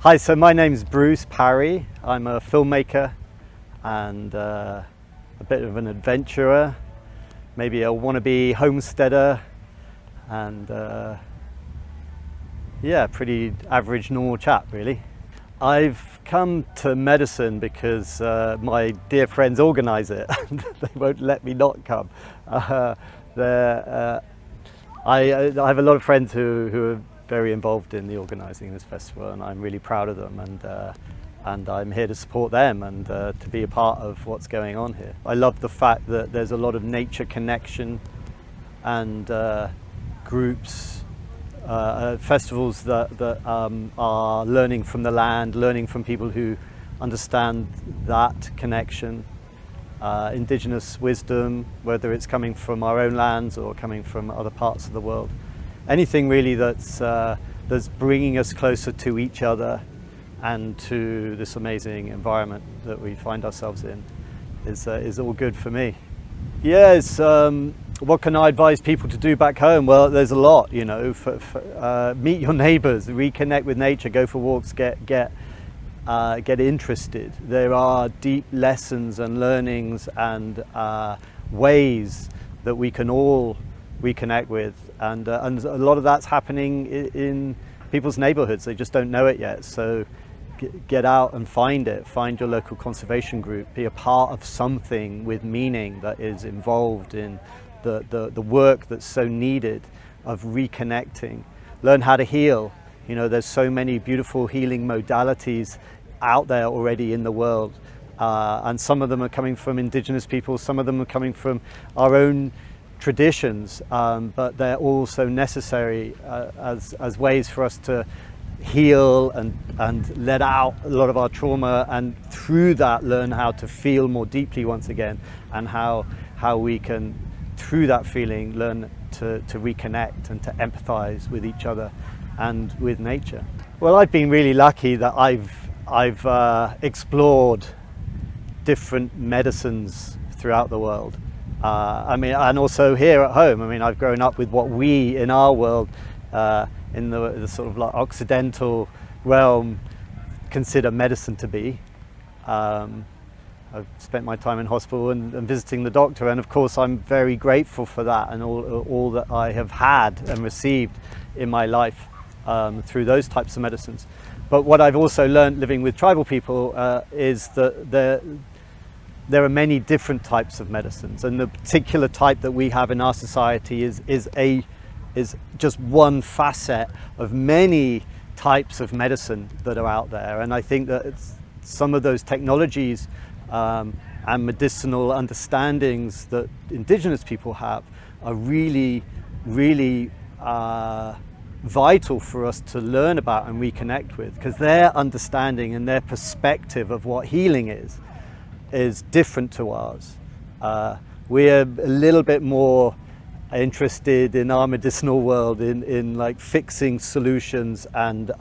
Hi, so my name's Bruce Parry. I'm a filmmaker and a bit of an adventurer, maybe a wannabe homesteader, and yeah, pretty average normal chap really. I've come to medicine because my dear friends organise it and they won't let me not come. I have a lot of friends who are very involved in the organising of this festival, and I'm really proud of them, and I'm here to support them and to be a part of what's going on here. I love the fact that there's a lot of nature connection and groups, festivals that are learning from the land, learning from people who understand that connection, indigenous wisdom, whether it's coming from our own lands or coming from other parts of the world. Anything really that's bringing us closer to each other and to this amazing environment that we find ourselves in is all good for me. Yes, what can I advise people to do back home? Well, there's a lot, you know. Meet your neighbours, reconnect with nature, go for walks, get interested. There are deep lessons and learnings and ways that we can all reconnect with, and a lot of that's happening in people's neighborhoods. They just don't know it yet, so get out and find it. Find your local conservation group, be a part of something with meaning that is involved in the work that's so needed of reconnecting. Learn how to heal. You know, there's so many beautiful healing modalities out there already in the world, and some of them are coming from indigenous people, some of them are coming from our own traditions, but they're also necessary as ways for us to heal and let out a lot of our trauma, and through that learn how to feel more deeply once again, and how we can, through that feeling, learn to reconnect and to empathize with each other and with nature. Well, I've been really lucky that I've explored different medicines throughout the world. I mean, and also here at home. I mean, I've grown up with what we in our world, in the sort of like Occidental realm, consider medicine to be. I've spent my time in hospital and visiting the doctor, and of course I'm very grateful for that and all that I have had and received in my life through those types of medicines. But what I've also learned living with tribal people is that there are many different types of medicines, and the particular type that we have in our society is just one facet of many types of medicine that are out there. And I think that some of those technologies and medicinal understandings that indigenous people have are really, really vital for us to learn about and reconnect with, because their understanding and their perspective of what healing is different to ours. We're a little bit more interested in our medicinal world in like fixing solutions and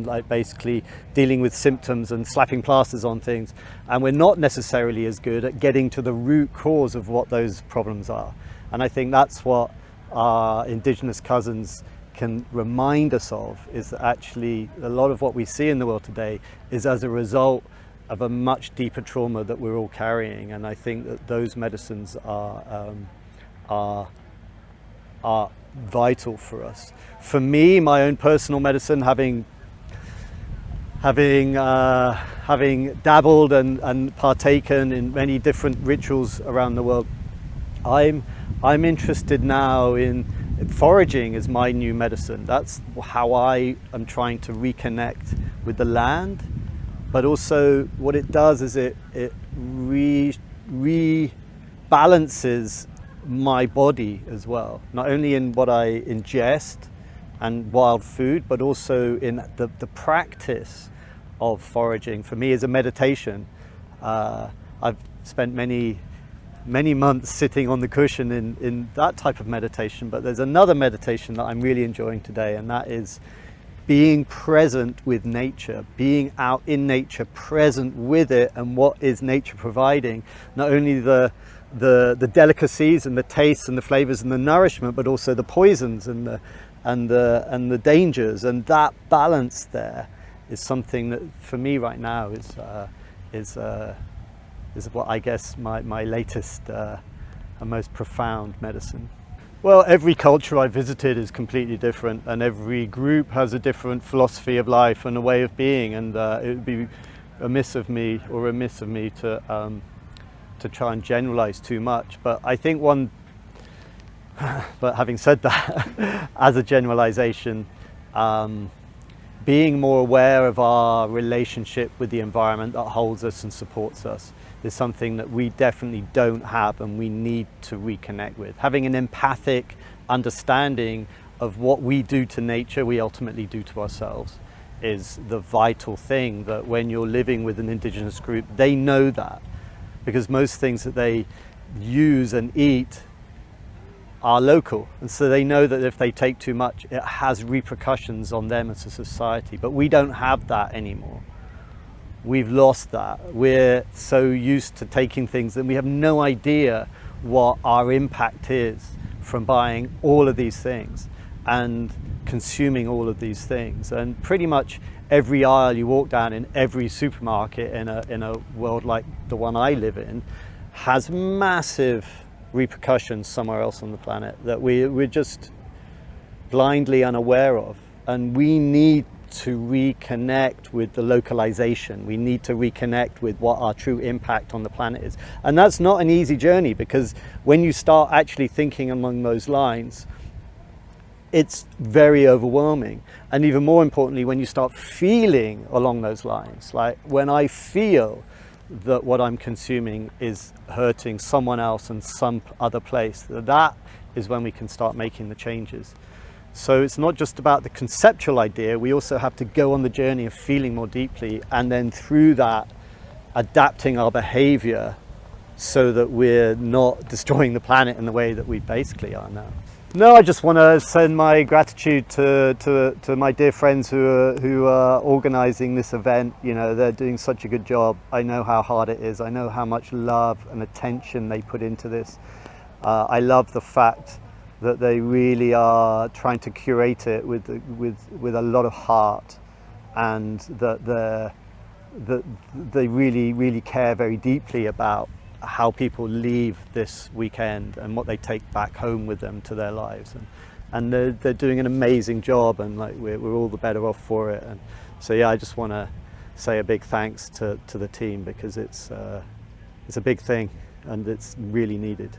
like basically dealing with symptoms and slapping plasters on things, and we're not necessarily as good at getting to the root cause of what those problems are. And I think that's what our indigenous cousins can remind us of, is that actually a lot of what we see in the world today is as a result of a much deeper trauma that we're all carrying. And I think that those medicines are vital for us. For me, my own personal medicine, having dabbled and partaken in many different rituals around the world, I'm interested now in foraging as my new medicine. That's how I am trying to reconnect with the land. But also what it does is it rebalances my body as well, not only in what I ingest and wild food, but also in the practice of foraging. For me, is a meditation. I've spent many months sitting on the cushion in that type of meditation, but there's another meditation that I'm really enjoying today, and that is being present with nature, being out in nature, present with it and what is nature providing, not only the delicacies and the tastes and the flavors and the nourishment, but also the poisons and the dangers. And that balance there something that for me right now is what I guess my latest and most profound medicine. Well, every culture I visited is completely different, and every group has a different philosophy of life and a way of being, and it would be remiss of me to try and generalize too much. But I think but having said that, as a generalization, being more aware of our relationship with the environment that holds us and supports us is something that we definitely don't have and we need to reconnect with. Having an empathic understanding of what we do to nature, we ultimately do to ourselves, is the vital thing. That when you're living with an indigenous group, they know that, because most things that they use and eat are local, and so they know that if they take too much, it has repercussions on them as a society. But we don't have that anymore. We've lost that. We're so used to taking things that we have no idea what our impact is from buying all of these things and consuming all of these things. And pretty much every aisle you walk down in every supermarket in a world like the one I live in has massive repercussions somewhere else on the planet that we're just blindly unaware of. And we need to reconnect with the localization. We need to reconnect with what our true impact on the planet is. And that's not an easy journey, because when you start actually thinking along those lines, it's very overwhelming. And even more importantly, when you start feeling along those lines, like when I feel that what I'm consuming is hurting someone else in some other place, that is when we can start making the changes. So it's not just about the conceptual idea, we also have to go on the journey of feeling more deeply, and then through that adapting our behavior so that we're not destroying the planet in the way that we basically are now. No, I just want to send my gratitude to my dear friends who are organizing this event. You know, they're doing such a good job. I know how hard it is. I know how much love and attention they put into this. I love the fact that they really are trying to curate it with a lot of heart, and that they really care very deeply about how people leave this weekend and what they take back home with them to their lives, and they're doing an amazing job, and like we're all the better off for it. And so yeah, I just want to say a big thanks to the team, because it's a big thing and it's really needed.